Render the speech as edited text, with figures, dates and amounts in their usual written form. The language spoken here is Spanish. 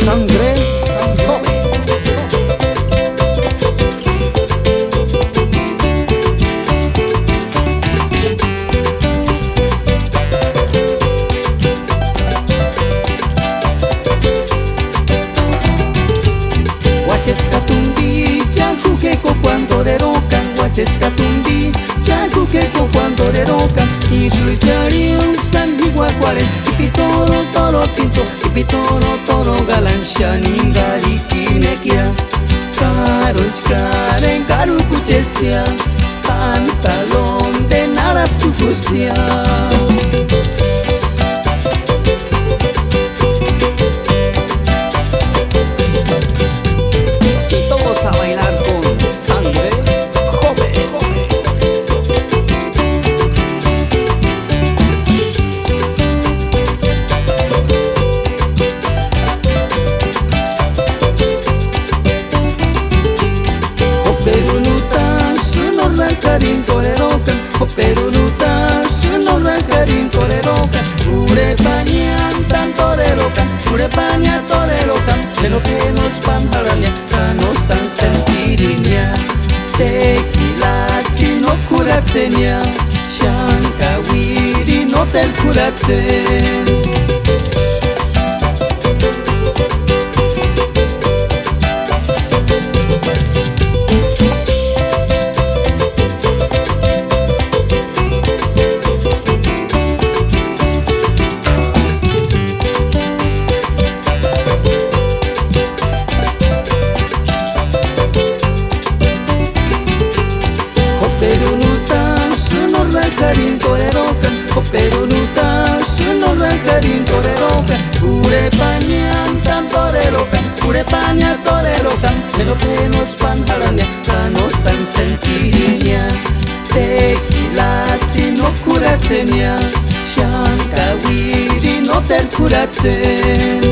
Sangre joven. Guachescatumbi, Chancuqueco cuando le rocan. Guachescatumbi, Chancuqueco cuando le rocan. Y suichario, San Iguacuaren, y pitoro, toro pinto, y pitoro, toro galán, Shaningari, Kinekia. Carolchkaren, Carucuchestia, pantalón de Narachucustia. A bailar con sangre joven. Hoperunuta, suno rancarin colerocan. Hoperunuta, suno rancarin colerocan. Urepañan tan torerocan, urepaña torerocan. De lo que nos pantalania, nos san sentiriña. Tequila, no curatsenia. Shankawiri, no tel curatsen. Hoperunuta, suno rancarin colerocan. Hoperunuta, suno rancarin colerocan. Urepañan tan torerocan, urepaña torerocan. De lo que nos pantalania, nos san sentiriña. Tequila, no curatsenia. Shankawiri, no tel curatsen.